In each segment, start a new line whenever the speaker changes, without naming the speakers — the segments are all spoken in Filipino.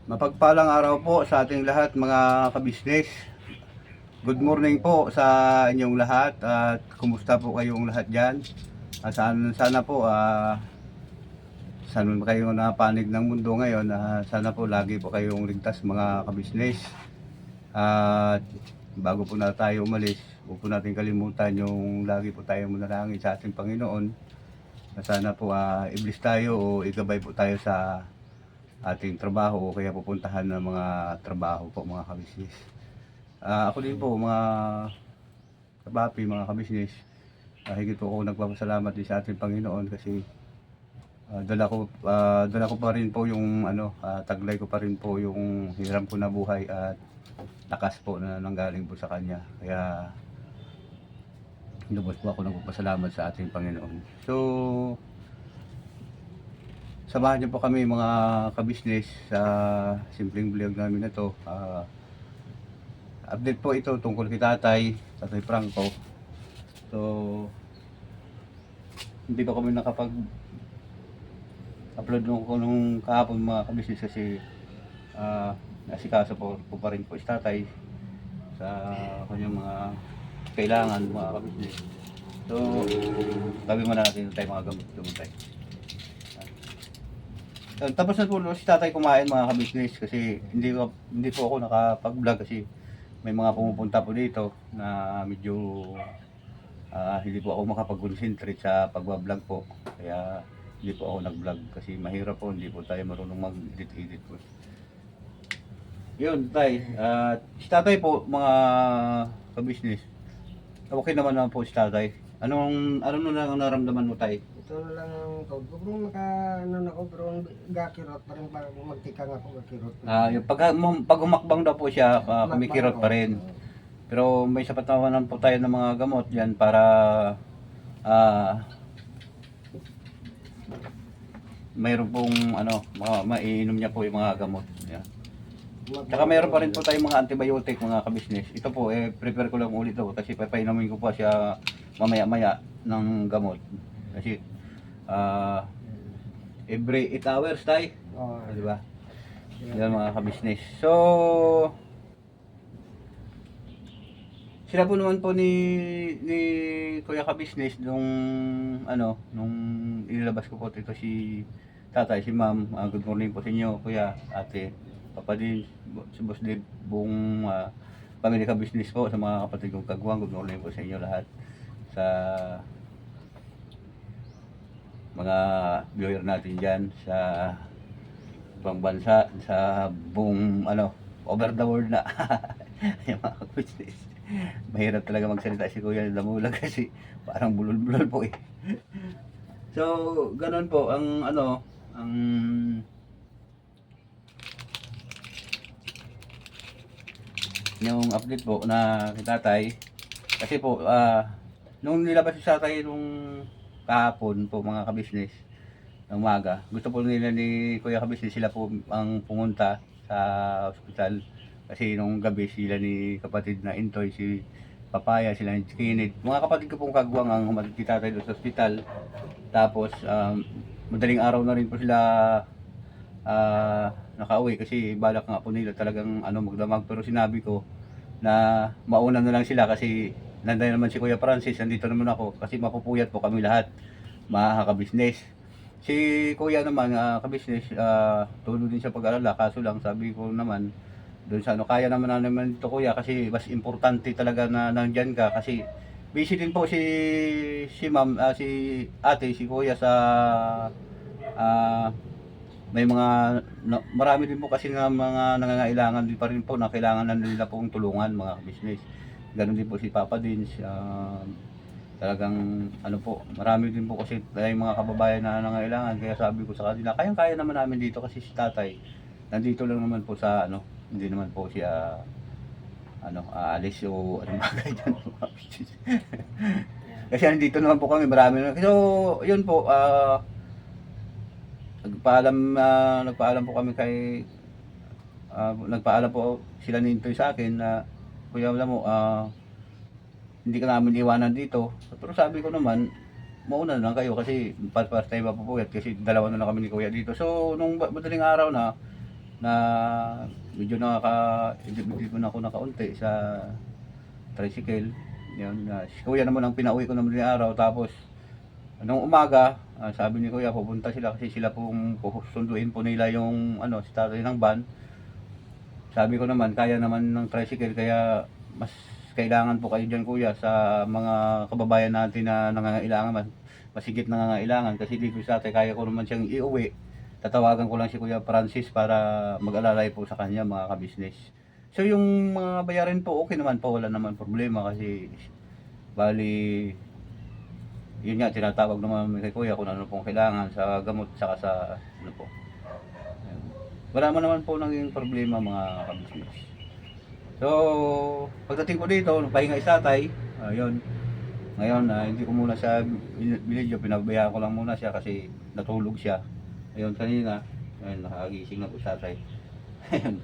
Mapagpalang araw po sa ating lahat mga kabisnes. Good morning po sa inyong lahat at kumusta po kayong lahat dyan. Sana po saan man kayo napanig ng mundo ngayon, sana po lagi po kayong ligtas mga kabisnes. At bago po na tayo umalis, huwag po natin kalimutan yung lagi po tayo manalangin sa ating Panginoon na sana po i-bless tayo o igabay po tayo sa ating trabaho o kaya pupuntahan ng mga trabaho po mga kabisnes. Ako din po mga kabapi, mga kabisnes, higit po ako nagpapasalamat din sa ating Panginoon kasi dala ko pa rin po yung taglay ko pa rin po yung hiram ko na buhay at lakas po na nanggaling po sa kanya. Kaya lubos po ako nagpapasalamat sa ating Panginoon. So samahan niyo po kami mga kabisnes sa simpleng vlog namin na to. Update po ito tungkol kay Tatay Franco. So hindi pa kami nakapag-upload nung kahapon mga kabisnes kasi nasikaso po pa rin po si Tatay sa kanyang mga kailangan mga kabisnes. So sabi mo natin tayo mga gamot tayo. Tapos na po si Tatay kumain mga kabisnes kasi hindi po ako nakapag-vlog kasi may mga pumupunta po dito na medyo hindi po ako makapag-concentrate sa pag-vlog po. Kaya hindi po ako nag-vlog kasi mahirap po, hindi po tayo marunong mag-edit po. Yun Tay, si Tatay po mga kabisnes, okay naman po si Tatay. Ano lang ang naramdaman mo Tay?
Ito na lang ang code ko. Kung ako, pero gakirot pa rin pag magtikang ako gakirot.
Yung pag humakbang daw po siya, kumikirot pa rin. Pero may sapat naman po tayo ng mga gamot yan para mayroon pong maiinom niya po yung mga gamot. Yan. Tsaka mayroon pa rin po tayong mga antibiotic mga kabisnes. Ito po, prepare ko lang ulit ito kasi papainumin ko pa siya mamaya-maya ng gamot. Kasi every 8 hours tayo. Di ba? Yan mga kabisnes. So sila po naman po ni Kuya Kabisnes nung inilabas ko po ito si Tatay, si Ma'am. Good morning po sa inyo Kuya, Ate, Papa din, si Boss Dave, buong pamilya Kabisnes po, sa mga kapatid kong kagwang. Good morning po sa inyo lahat, sa mga viewer natin dyan sa ibang bansa, sa buong over the world na. Yung mga kabisnes, mahirap talaga magsalita si Kuya Lamulag kasi parang bulol-bulol po eh. So ganun po ang yung update po na kay Tatay. Kasi po nung nilabas si Tatay nung kahapon po mga kabisnes ng umaga, gusto po nila ni Kuya Kabisnes, sila po ang pumunta sa ospital. Kasi nung gabi sila ni kapatid na Intoy, si Papaya, sila ni Kinid, mga kapatid ko pong kagwang ang humatid si Tatay doon sa ospital. Tapos madaling araw na rin po sila nakauwi kasi balak nga po nila talagang magdamag. Pero sinabi ko na mauna na lang sila kasi nandiyan naman si Kuya Francis, nandito naman ako kasi mapupuyat po kami lahat mga kabisnes. Si Kuya naman kabisnes, tulo din sa pag-alala, kaso lang sabi ko naman doon sa kaya naman ito Kuya kasi mas importante talaga na nandiyan ka kasi busy din po si Ma'am, si Ate, si Kuya sa may mga marami din po kasi na mga nangangailangan din pa rin po na kailangan na nila pong tulungan mga business. Ganun din po si Papa din, talagang po, marami din po kasi tayong mga kababayan na nangangailangan. Kaya sabi ko sa kanila, kayang-kaya naman namin dito kasi si Tatay nandito lang naman po sa hindi naman po siya aalis o anong bagay dyan. Kasi nandito naman po kami, marami na. So yun po, nagpaalam po kami kay nagpaalam po sila ni Intoy sa akin na Kuya, alam mo, hindi ka namin iwanan dito. Pero sabi ko naman, mauna na lang kayo kasi para tayo mapupuyat kasi dalawa na lang kami ni Kuya dito. So nung madaling araw na na medyo hindi ko na ako nakaunti sa tricycle. Yun, si kuya naman ang pinauwi ko naman ng araw. Tapos nung umaga, sabi ni kuya pupunta sila kasi sila pong susunduin po nila yung si tatay ng van. Sabi ko naman kaya naman ng tricycle, kaya mas kailangan po kayo dyan kuya sa mga kababayan natin na nangangailangan, masigit nangangailangan, kasi dito sa tatay kaya ko naman siyang iuwi. Tatawagan ko lang si Kuya Francis para mag-alalay po sa kanya mga ka-business. So yung mga bayarin po okay naman po, wala naman problema kasi bali yun nga tinatawag naman kay Kuya kung ano pong kailangan sa gamot saka sa ano po. Ayun. Wala mo naman po naging problema mga ka-business. So pagdating ko dito, nagpahinga si tatay, ayun. Ngayon hindi ko muna siya binidyo, pinabayaan ko lang muna siya kasi natulog siya. Ayun, kanina, ayun, nakagising na po sa tatay. Ayun,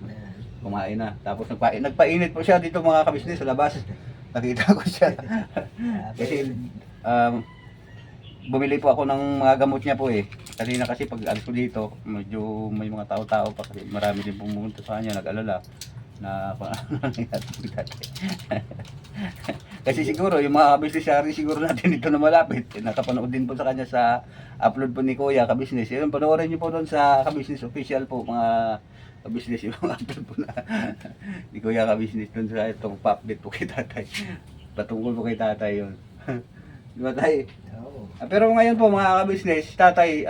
kumain na. Tapos nagpainit po siya dito mga kabisnes sa labas. Nakita ko siya. Kasi bumili po ako ng mga gamot niya po eh. Kanina kasi pag alis ko dito, medyo may mga tao-tao pa kasi marami din pumunta sa kanya, nag-alala na kung ano nangyari po dati. Kasi siguro yung mga kabisnesary siguro natin dito na malapit, nakapanood din po sa kanya sa upload po ni Kuya Kabisnes. Yun, panoorin niyo po doon sa Kabisnes official po mga kabisnes, yung upload po na ni Kuya Kabisnes doon sa itong pa-update po kay tatay. Patungkol po kay tatay yun. Di ba tay?
Oo.
Pero ngayon po mga kabisnes, tatay,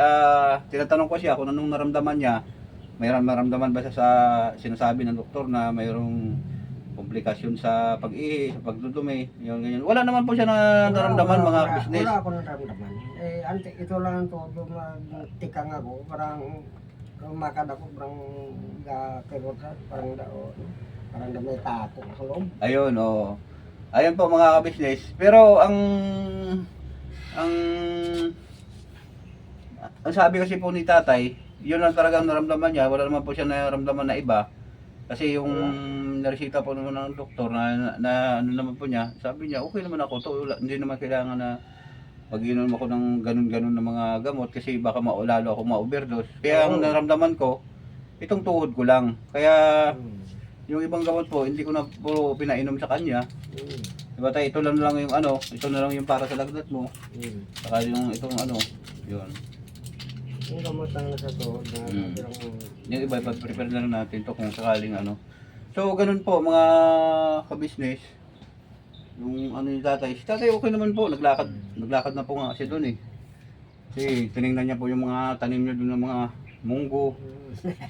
tinatanong ko siya kung anong naramdaman niya. Mayroon maramdaman ba siya sa sinasabi ng doktor na mayroong komplikasyon sa pag-ihi, sa pagdudumi, yun ganyan. Wala naman po siya na naramdaman mga business.
Wala ako naramdaman. Ito lang to, tikang ako, parang lumakad ako, parang gakirot, parang may tato sa loob.
Ayun, oh. Ayun po mga ka-business. Pero ang sabi kasi po ni tatay, yun lang talagang naramdaman niya, wala naman po siya naramdaman na iba. Kasi yung naresita po naman ng doktor na ano naman po niya, sabi niya, okay naman ako to, hindi naman kailangan na mag-inom ako ng ganun-ganun na mga gamot kasi baka lalo ako ma-overdose. Kaya ang naramdaman ko, itong tuhod ko lang. Kaya yung ibang gamot po, hindi ko na po pinainom sa kanya. Diba tayo, ito lang yung ito na lang yung para sa lagnat mo. Saka yung itong yun.
Yung gamot lang na sa tuhod na
Yung iba, prepare na lang natin to kung sakaling So, ganun po mga ka-business. Yung yung tatay. Si tatay okay naman po. Naglakad na po nga kasi doon eh. Kasi tinignan niya po yung mga tanim niya doon ng mga munggo.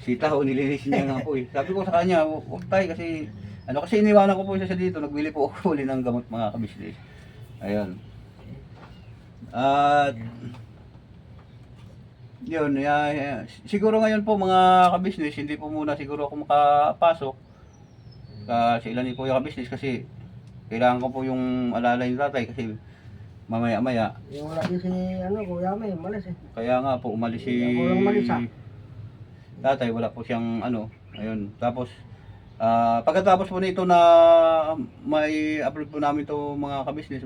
Sitaw, nilinis niya nga po eh. Sabi ko sa kanya, huwag tayo kasi kasi iniwanan ko po siya dito. Nagbili po ako uli ng gamot mga ka-business. Ayun. At yun, siguro ngayon po mga ka-business, hindi po muna siguro ako makapasok sa ilan ni Kuya ka-business kasi kailangan ko po yung alalay ng tatay kasi mamaya-maya.
Yung wala din si Kuya May, malas eh.
Kaya nga po umalis si
Ako lang malis
tatay, wala po siyang ayun. Tapos pagkatapos po nito na may upload po namin to mga ka-business,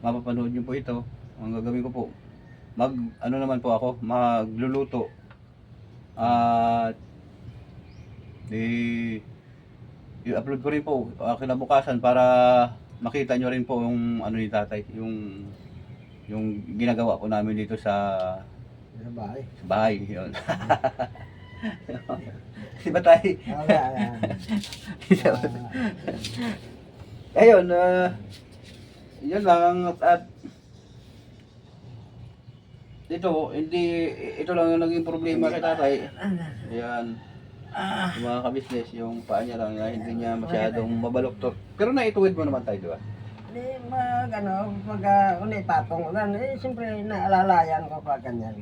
mapapanood niyo po ito. Ang gagawin ko po, naman po ako, magluluto. At i-upload ko rin po kinabukasan para makita nyo rin po yung ni tatay, yung ginagawa po namin dito sa
bahay.
Sa bahay, yun. Si Batay. Ayun, yun lang at ito lang yung naging problema kay tatay. Ayan. Yung mga ka-business, yung paa niya lang, hindi niya masyadong mabaloktot. Pero naituwid mo naman tayo, di ba?
Hindi, pag patong ulan, siyempre naalalayan ko pa ganyan.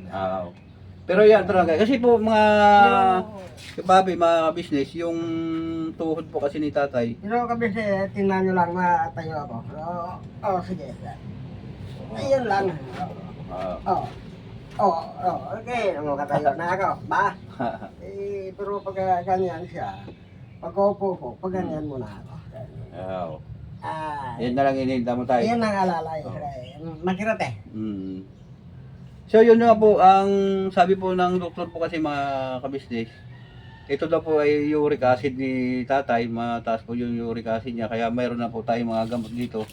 Pero yan talaga, kasi po mga kapabi, mga business, yung tuhod po kasi ni tatay.
Pero kasi tingnan nyo lang, matayo ako. Sige. Ayun lang. Okay, makatayo na ako. Ba? Pero pag ganyan siya, pag upo ko, pag ganyan muna ako.
Yan na lang ininda mo tayo.
Yan ang alalay. Makirat eh.
So yun nga po, ang sabi po ng doktor po kasi mga ka-business, ito daw po ay uric acid ni tatay, mataas po yung uric acid niya, kaya mayroon na po tayong mga gamot dito,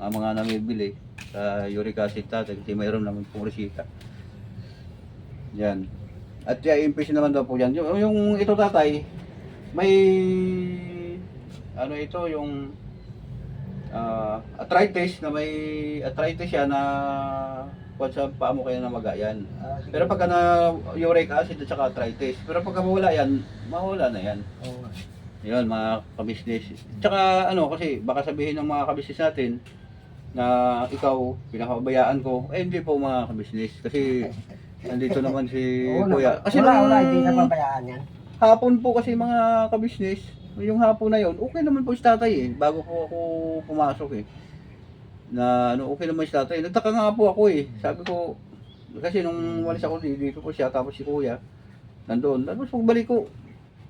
mga namibili sa uric acid tatay, kasi mayroon naman po resita. Yan. At i-impress naman daw po yan. Yung ito tatay, may ano ito, yung arthritis na may arthritis siya na kuwan sa paa mo kaya na magayan.
Sige.
Pero pagka na uric acid at saka arthritis, pero pagka mawala yan, mawala na yan.
Oo.
Yun mga kabisnes. Tsaka ano kasi baka sabihin ng mga kabisnes natin na ikaw pinakabayaan ko, eh hindi po mga kabisnes kasi nandito naman si
Oo,
Kuya. Kasi
wala,
nung
hindi na pabayaan yan.
hapon po kasi mga kabisnes, yung hapon na yon, okay naman po si tatay eh, bago po ako pumasok eh. Na ano, okay naman si tatay. Nagtaka nga po ako eh. Sabi ko, kasi nung walis ako dito po siya, tapos si Kuya, nandoon. Tapos pagbalik ko,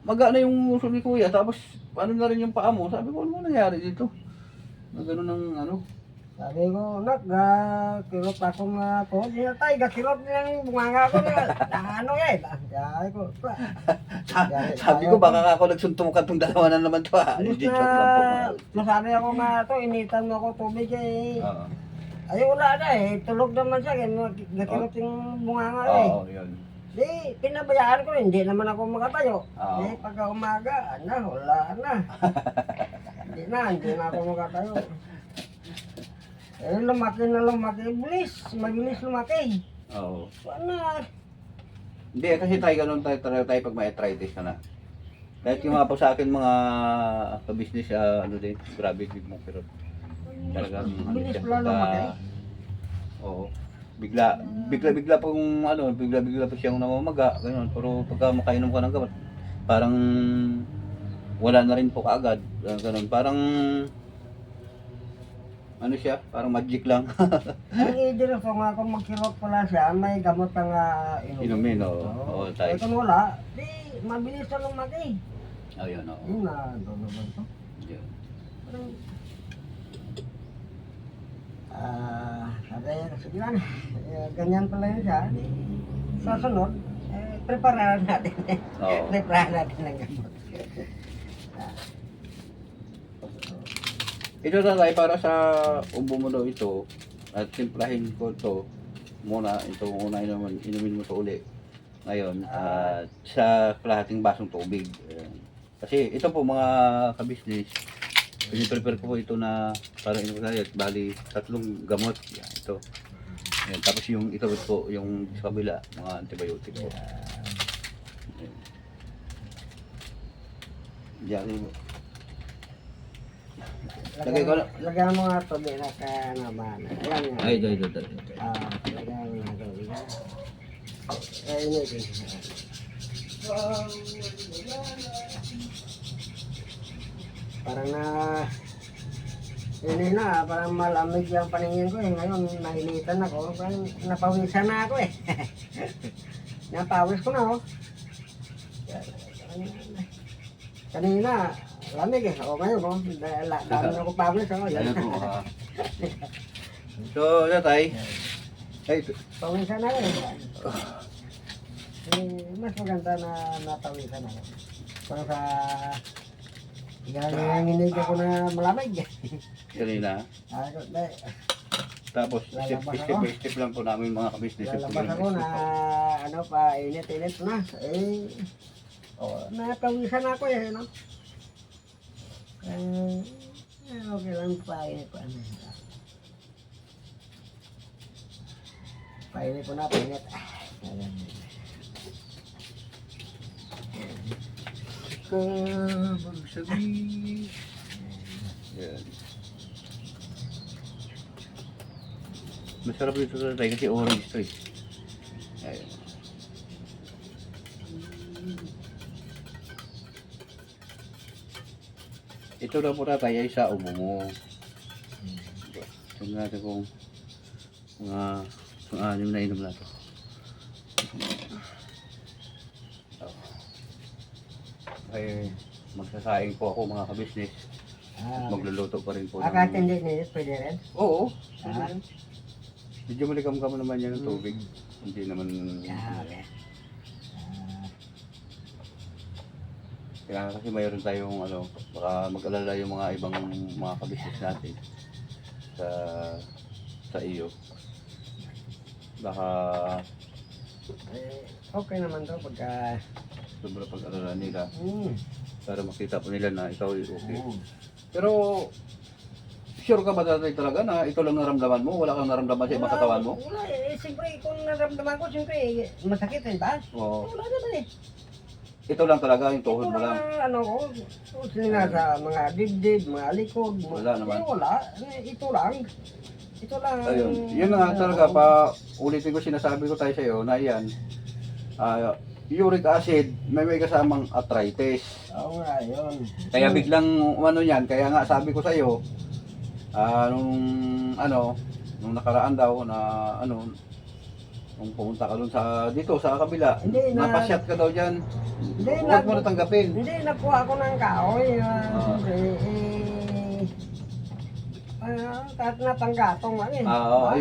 maga na yung uso ni Kuya, tapos ano na rin yung paa mo. Sabi ko, ano nangyari dito? Na gano'n ng ano.
Sabi ko, nak, kirot ako nga ko. Di na tayo, kirot nilang bunganga ko nila. Ano eh. Sabi ko,
Sabi ko, baka ako nagsuntukan tong dalawa na naman to ha. Hindi joke lang po.
Masabi ako nga to, initan mo ako tubig eh.
Oo.
Ay wala na eh, tulog naman siya. Nakirot yung bunganga eh.
Oo, yun.
Di, pinabayaan ko, hindi naman ako makatayo.
Oo.
Di, pagka umaga, wala na. Hindi na ako makatayo. Eh, lumaki na lumaki, mabilis lumaki.
Oo.
Ano?
Hindi, kasi tayo ganun tayo pag may arthritis ka na. Kahit yung mga po sa akin mga ka-business, ano din, grabe din mo, pero talagang ano
Bilis
siya,
pala lumaki.
oo. Bigla pong ano, bigla po siyang namamaga, ganun. Pero pagka makainom ka ng gamot, parang wala na rin po kaagad, ganun. Parang ano siya, parang magic lang.
Ang idol ko nga kung magkirot pala siya, may gamot ang
Inumin, oo, tayo.
Eh kung wala, di mabilis na lumaki.
Ayun, oo.
Yun na, doon naman to.
Yun.
Parang, sabi, sige lang, ganyan pala yun siya. Di, sa sunod, preparahan natin.
Oo.
Preparahan natin ng gamot.
Ito tatay, para sa ubo mo daw ito, at timplahin ko ito muna, ito muna inumin mo ito uli. Ngayon, at sa kalahating basong tubig. Ayan. Kasi ito po mga kabisnes, piniprepare ko po ito na parang inumin bali 3 gamot. Yan, ito. Ayan, tapos yung ito po, yung sa kabila, mga antibiotic po. Ayan. Diyan mo. Lagay ko lang.
Lagyan mo nga tubig na kanaman. Ayan.
Ay, ito.
Lagyan mo nga tubig. Init eh. Parang yun na, parang malamig yung paningin ko eh. Ngayon, nainitan ako. Parang napawisan na ako eh. Napawis ko na oh. Kanina, lamig eh. O ngayon oh. Dami na ko pawis oh.
Ayan po. So, tatay. Ay,
Pawisan na rin. Mas maganda na napawisan ako. Para sa nanginginig ako na malamig.
kanina. Tapos, step by step lang po namin mga kabisnes.
Lalabas ako na ano pa, init-init na. Napawisan ako eh, no? Okay lang painit pa. Painit ko na, painit.
Kabagsabi. Yan. Masarap dito sa tayo kasi orange to eh. Ayan. Ito na po tatay ay sa ubo mo. Tingnan natin kung anim na inom na to. Ay, magsasaing po ako mga kabisnes. Magluluto pa rin po.
Kahit hindi nilid, pwede rin?
Oo.
Ah.
Medyo malikam-kam naman yan ng tubig. Hindi naman...
Okay.
Kaya kasi mayroon tayong ano, baka mag-alala yung mga ibang mga kabisnes natin sa iyo. Baka
Okay naman to pagka...
sobrang pag-alala nila
Mm.
para makita po nila na ikaw ay okay.
Mm.
Pero sure ka ba talaga na ito lang naramdaman mo? Wala kang naramdaman sa ibang katawan mo?
Wala eh. Siyempre, kung naramdaman ko, siyempre, masakit eh, ba?
Oo.
Wala naman eh.
Ito lang talaga, yung tuhod mo
Ito
lang.
ano ko, sila sa mga dibdib, mga likod.
Wala naman.
Wala. Ito lang. Ito lang.
Ayun, yun nga talaga pa ulitin ko sinasabi ko tayo sa iyo na yan. Uric acid may kasamang arthritis.
Oo nga, yun.
Kaya biglang ano yan, kaya nga sabi ko sa iyo nung nakaraan daw na nung pumunta ka dun sa dito sa kabila,
Hindi,
napasyat ka daw diyan.
Hindi,
Huwag mo na tanggapin.
Hindi, nakuha ko ng kahoy. Kahit natanggatong ano eh.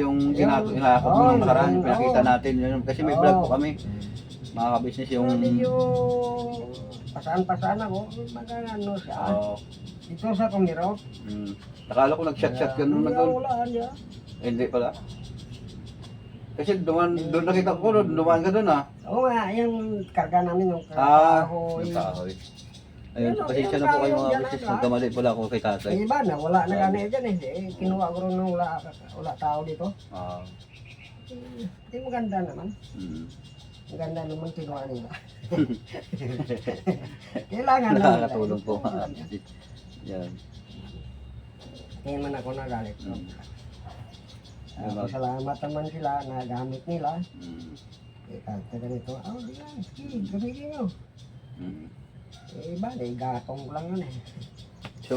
Yung
Yun.
hinahakot mo nung nakaraan,
Oo.
pinakita natin yun. Kasi may
Oo.
vlog po kami. Mga ka-business yung...
Medyo pasaan-pasaan ako. Baga ano siya. Dito sa kumirot.
Nakala ko nag-shot-shot ka nung nag-doon.
Wala,
Hindi pala. Kasi doon nakita ko, dumaan ka doon
Oo nga, yung karga namin yung
kahoy.
kahoy.
Yung kahoy. Ayun,
Yung
pasensya na po kayo mga
kahoy
business.
dyan,
Nagkamali pala ako kay tatay.
Yung iba na, wala na gano'n dyan eh. Kinuha ko rin nung wala tao dito. Hindi maganda naman. Maganda naman kinuha nila. Kailangan naman.
Nakakatulong po. Yan.
Kaya man ako nagalit. Salamat naman sila, nagamit nila. Kahit na ganito, di yan, sige, gamitin nyo. Iba, gatong ko lang yun eh.
So,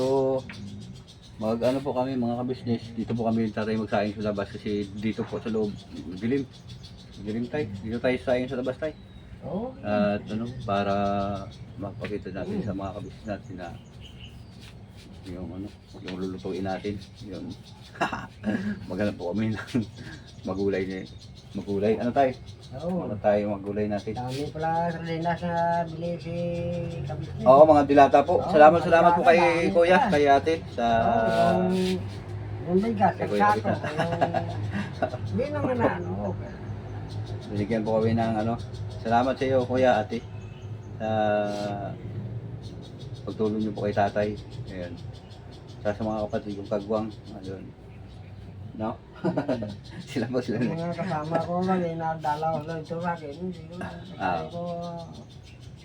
ano po kami mga ka-business, dito po kami tatay magsaing sa labas kasi dito po sa loob, dilim tayo, dito tayo saing sa labas tayo.
Oo.
At para mapakita natin sa mga ka-business natin na yung lulutuin natin, yun. Maghanap po kami ng magulay. Ano tayo?
Oo.
Ano tayo magulay natin?
Dami pala sardinas na bili si kabisnes.
Oo, mga dilata po.
Oo,
Salamat
mga
po kay
dilata,
Kuya,
dami pa.
kay Ate sa
Yung bigas,
Kay
ang
Kuya
sako. Hindi naman na ano.
binigyan po kami ng Salamat sa iyo Kuya, Ate sa pagtulong niyo po kay Tatay. Ayun. Sa mga kapatid kong kagwang, ayun. No? Sila
Yung mga kasama ko kami, nadalaw lang ito sa akin. Sabi ko,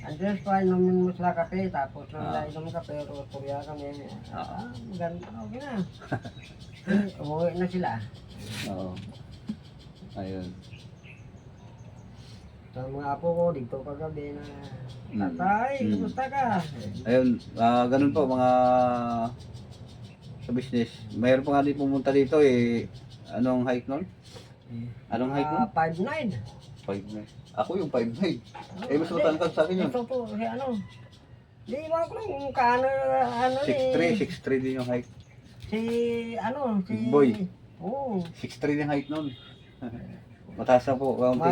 Andres pa, inumin mo sila kape, tapos nung nainom kape, turya kami. Maganda, okay na. Umuwi na sila.
Oo. Ayun.
Sa mga apo ko, dito kagabi na, Tatay, kumusta ka?
Ayun, ganun po mga sa business. Mayroon pa nga din pumunta dito anong height nun? Anong height nun?
5'9".
5'9". Ako yung 5'9". Mas matangkad sa akin yun.
Ito po, si ano. Di ba ko lang kung kaano,
6'3", 6'3 din yung height.
Si, si...
Big boy.
Oo.
6'3 yung height nun. Mataas na po, kaunti.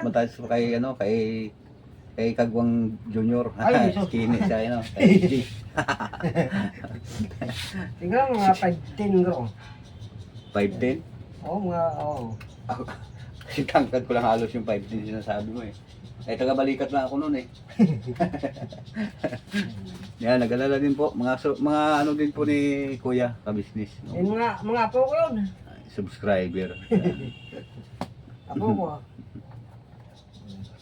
Mataas pa kay Kagwang Junior.
Ay, so-
Skinny siya, kay G.
Tingnan mga 5'10", bro.
5'10"?
Oo.
Kasi tangkad ko lang halos yung 5'10" sinasabi mo taga-balikat na ako noon Yan, nag-alala din po. Mga ano din po ni Kuya, ka-business.
Yung mga apo ko yun.
Subscriber.
Apo ko.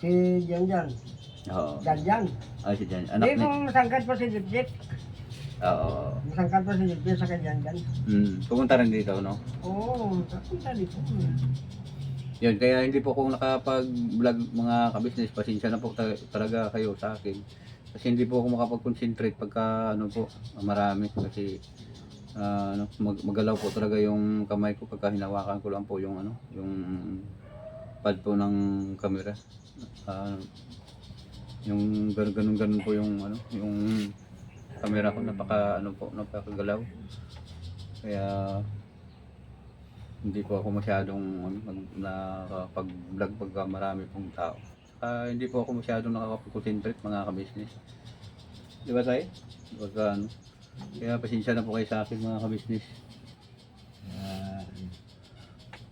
Si Janjan.
Oo.
Janjan.
Ay, si Jan. Anak
Di
ni.
mo masangkat pa si Jipjip.
Oo.
Masangkat pa si Jipjip sa kay Janjan.
Pumunta rin dito, no?
Oo, kapunta dito.
Yun, kaya hindi po ako nakapag-vlog mga ka-business. Pasensya na po talaga kayo sa akin. Kasi hindi po ako makapag-concentrate pagka marami. Kasi magalaw po talaga yung kamay ko pagka hinawakan ko lang po yung yung pad po ng camera. Yung ganun po yung yung camera ko napakagalaw. Kaya hindi po ako masyadong nakapag-vlog pagka marami pong tao. Hindi po ako masyadong nakakapag-concentrate mga ka-business. Di ba tayo? Pagka ano. Kaya pasensya na po kayo sa akin mga kabisnes.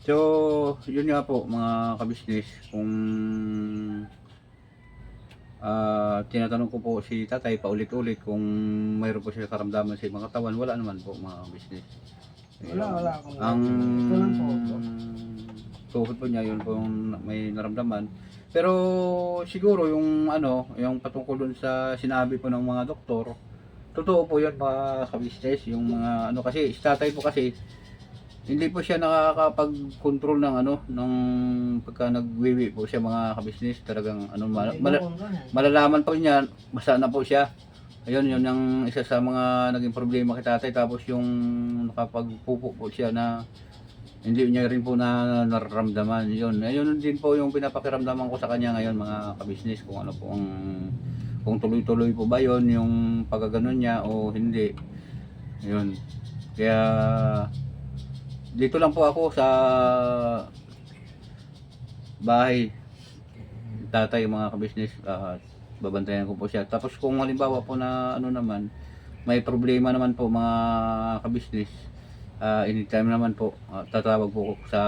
So, yun nga po mga kabisnes, kung tinatanong ko po si tatay paulit-ulit kung mayroon po siya karamdaman sa mga katawan, wala naman po mga kabisnes.
Wala akong
Ang
ito lang po.
tuhod po niya, yun po yung may naramdaman. Pero siguro yung ano, yung patungkol dun sa sinabi po ng mga doktor, totoo po yun mga kabisnes, yung mga ano kasi, si tatay po kasi, hindi po siya nakakapag-control ng ano, ng pagka nagwiwi po siya mga kabisnes, talagang ano, malalaman po niya, basta na po siya. Ayun, yun yung isa sa mga naging problema kay tatay. Tapos yung nakapagpupo po siya na hindi niya rin po na nararamdaman. Yun, ayun din po yung pinapakiramdaman ko sa kanya ngayon mga kabisnes, kung ano po ang, kung tuloy-tuloy po ba yun yung pagkaganon niya o hindi. Yun, kaya dito lang po ako sa bahay tatay mga kabisnes, babantayan ko po siya. Tapos kung halimbawa po na ano naman, may problema naman po mga kabisnes, anytime naman po, tatawag po ko sa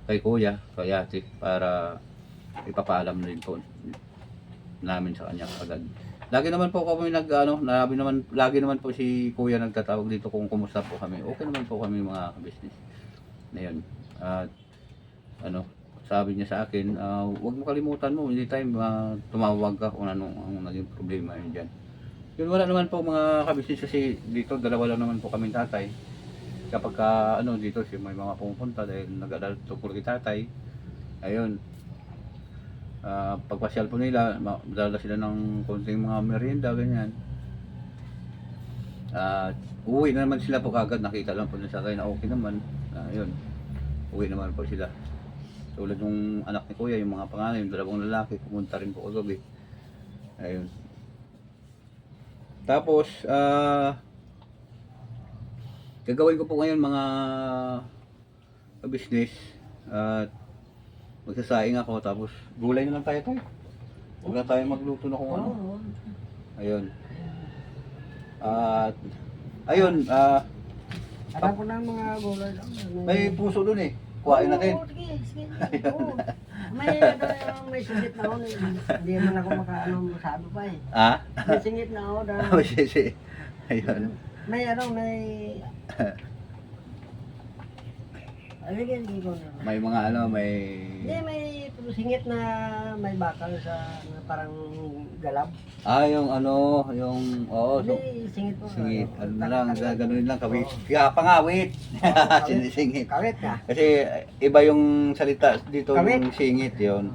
kay kuya, kay ate, para ipapaalam na rin po namin sa kanya agad. Lagi naman po kami lagi naman po si kuya nagtatawag dito kung kumusta po kami. Okay naman po kami mga business. Ngayon, at ano, sabi niya sa akin, huwag mo kalimutan mo, anytime tumawag ka kung ano ang naging problema yun dyan. Yun, wala naman po mga kabisnes kasi dito, dalawa lang naman po kami tatay. Kapag ano dito, may mga pumupunta dahil nag-alala tungkol kay tatay. Ayun, pagpasyal po nila, madala sila ng konting mga merienda, ganyan. Uwi na naman sila po kagad, nakita lang po nila sa akin na okay naman. Yun, uwi naman po sila. Tulad yung anak ni kuya, yung mga panganay, yung dalawang lalaki, pumunta rin po kagabi. Ayun. Tapos, gagawin ko po ngayon mga business at magsasaing ako, tapos gulay na lang tayo. Huwag na tayo magluto na kung ano. Ayun. At ayun,
Alam ko na ang mga gulay lang.
may puso dun eh. Kuhain natin.
Oo, sige. Oo. May singit na ako. Hindi man ako masabi pa eh. May singit na ako.
Sige. Ayun.
May hindi ko na.
May mga may
Hindi, may singit na may bakal sa parang galab.
yung
Hindi, singit po.
singit. Ano na lang, gano'n lang, kawit. Kaya pangawit. Sinisingit.
Kawit ka.
Kasi iba yung salita dito,
Kawit.
yung singit yun.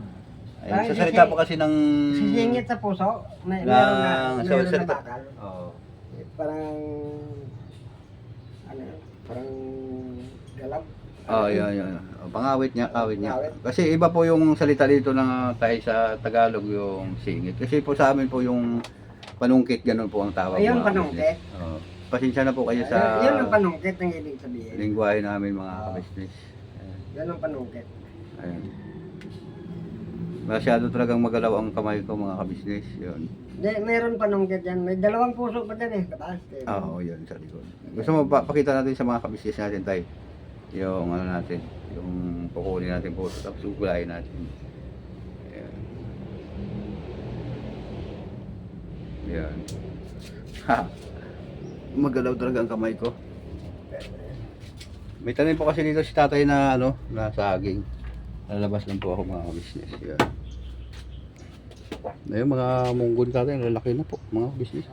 Ayun,
Ay,
sa salita po kasi ng...
Singit sa puso, meron
sa
na
salita.
bakal.
Oo.
Parang, parang galab.
Yun. Pangawit niya, kawit niya.
Kawit.
Kasi iba po yung salita dito na tayo sa Tagalog, yung singit. Kasi po sa amin po yung panungkit, ganun po ang tawag.
Ayun,
mga
panungkit.
business. Pasensya na po kayo sa
Yun ang panungkit ng ibig sabihin.
lingwahe namin mga kabisnes.
Yan ang panungkit.
Ayun. Masyado talagang magalaw ang kamay ko mga kabisnes. Yun.
Meron panungkit yan. May dalawang puso pa dyan eh. Kataas.
Oo, yun sa likod. Gusto mo pakita natin sa mga kabisnes natin tayo. Yung ano natin, yung kukunin natin po, tapos ugulayin natin. Ayan. Ayan. Ha! Magalaw talaga ang kamay ko. May tanim po kasi dito si tatay na ano, na saging. Lalabas lang po ako mga business. Ayan. Ayun, mga munggon tatay, lalaki na po mga business.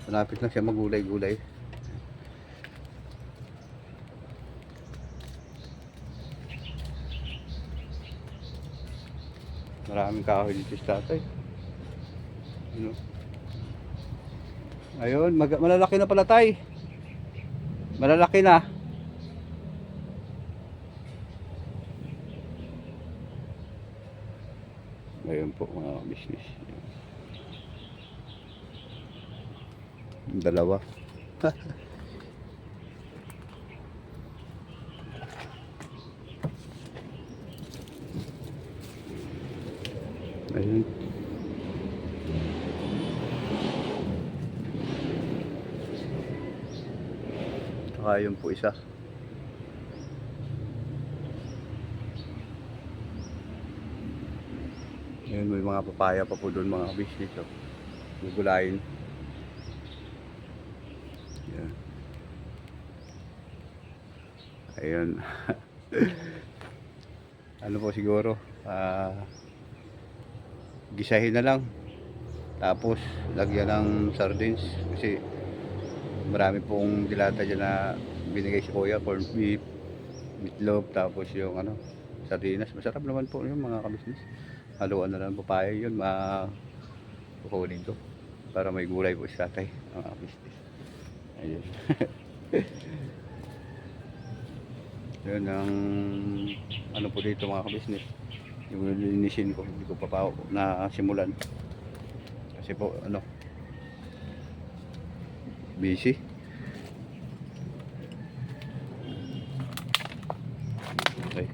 Malapit na siya magulay-gulay. Maraming kahoy dito sa tatay. Ano? Ayun, malalaki na pala tay. Malalaki na. Ayun po mga business. Dalawa. Ayun. Saka yun po isa. Yun, may mga papaya pa po doon mga business. Oh. Gugulayin. Yan. Ayun. Ano po siguro, gisahin na lang. Tapos, lagyan ng sardines. Kasi, marami pong dilata dyan na binigay si Kuya. Corned beef, meatloaf, tapos yung ano, sardinas. Masarap naman po yung mga kabisnes. Haluan na lang papaya yun. Kukunin ko. Para may gulay po sa tatay. Mga kabisnes. Ayun. Yun ang ano po dito mga kabisnes. Yung linisin ko, hindi ko pa pa na simulan. Kasi po ano, busy. Okay.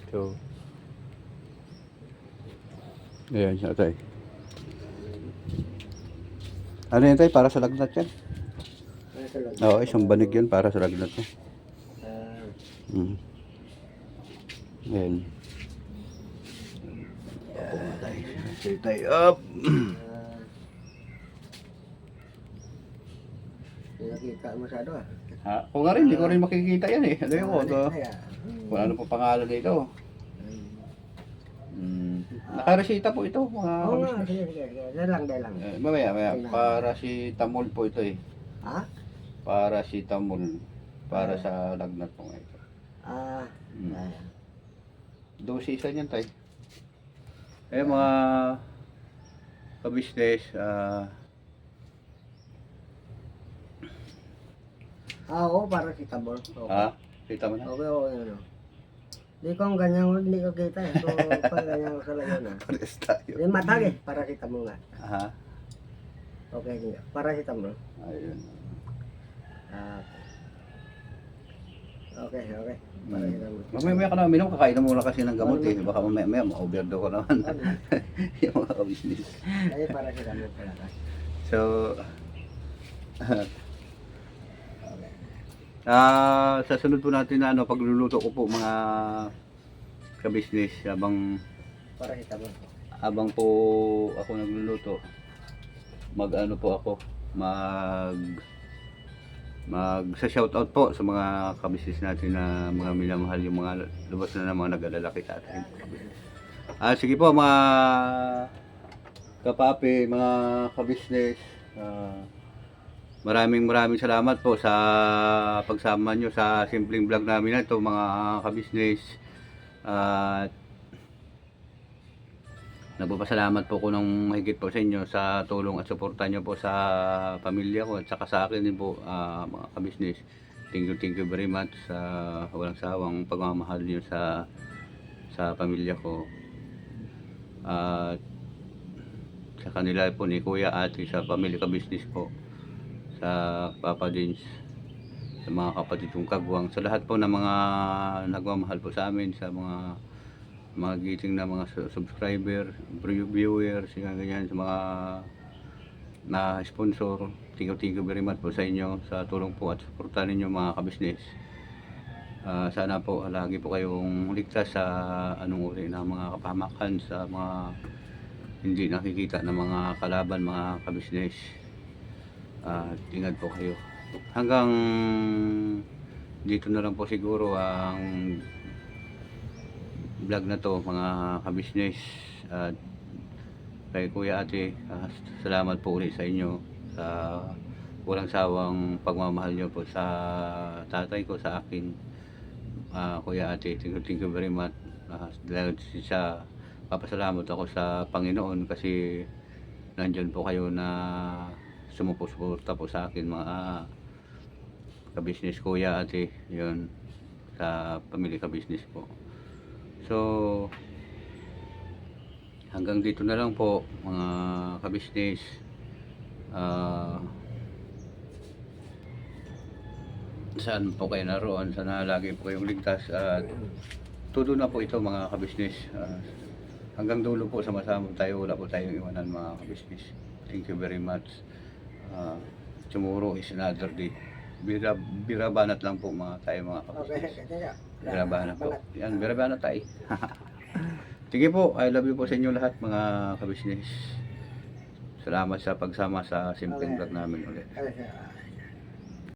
So, ayan siya tayo. Ano yan tayo? Para sa lagnat yan? Oo, isang banig yun para sa lagnat yan. Ayan. Sige tayo. Up!
Nakita masyado ah.
Ha? Kung nga rin, hindi ko rin makikita yan eh. Ano yun ko? Wala na po pangalan dito. Nakaresita po ito mga
Oo nga,
kabisnes.
sige. Dalang.
Mamaya. Paracetamol po ito eh.
Ha?
Paracetamol. Para sa lagnat po nga ito. Dosis yan tayo. Mga kabisnes,
Oo, para si Tabor.
ha? Kita mo na?
Okay, ano. Di ko ang ganyan, hindi ko kita eh. So, pag ganyan ko sa lagyan na.
Pares tayo.
Yung matag eh, para si Tabor nga.
Ha?
Okay, para si Tabor.
Ayun.
Okay. Para si Tabor.
Mamaya ka na uminom, kakain na muna kasi ng gamot eh. Baka mamaya ma-overdose ko naman. Yung mga kabisnes.
Ay, para si Tabor pala ka.
So, sa sunod po natin na pagluluto ko po mga kabisnes
Para si Tabor.
habang po ako nagluluto, sa shoutout po sa mga kabisnes natin na mga minamahal yung mga lubos na mga nag-alalaki sa atin. Sige po mga kapapi, mga kabisnes, maraming salamat po sa pagsama nyo sa simpleng vlog namin na ito mga kabisnes. At nagpapasalamat po ko ng mahigit po sa inyo sa tulong at suporta nyo po sa pamilya ko at saka sa akin din po mga kabisnes. Thank you very much sa walang sawang pagmamahal nyo sa pamilya ko. At sa kanila po ni Kuya, Ate, sa pamilya kabisnes po, sa Papa Dins, sa mga kapatid kong kagwang, sa lahat po ng mga nagmamahal po sa amin, sa mga giting na mga subscriber, viewers, ganyan, sa mga na sponsor. Thank you very much po sa inyo sa tulong po at suporta ninyo mga kabisnes. Sana po lagi po kayong ligtas sa anong uri ng mga kapahamakan, sa mga hindi nakikita ng mga kalaban mga kabisnes. Tingad po kayo. Hanggang dito na lang po siguro ang vlog na to mga kabisnes. At kay Kuya, Ate, salamat po ulit sa inyo sa walang sawang pagmamahal nyo po sa tatay ko, sa akin. Kuya, Ate, thank you very much. Dahil sa papasalamat ako sa Panginoon kasi nandyan po kayo na sumuporta po sa akin mga kabisnes, Kuya, Ate, yun, sa pamilya kabisnes po. So hanggang dito na lang po mga kabisnes. saan po kayo naroon, sana lagi po kayong ligtas at todo na po ito mga kabisnes. Hanggang dulo po sama-sama tayo, wala po tayong iwanan mga kabisnes. Thank you very much. Tomorrow is another day. Birabanat lang po mga tayo mga kabisnes. Birabanat po. Yan, birabanat tayo. Sige po, I love you po sa inyo lahat mga kabisnes. Salamat sa pagsama sa simpleng vlog namin ulit.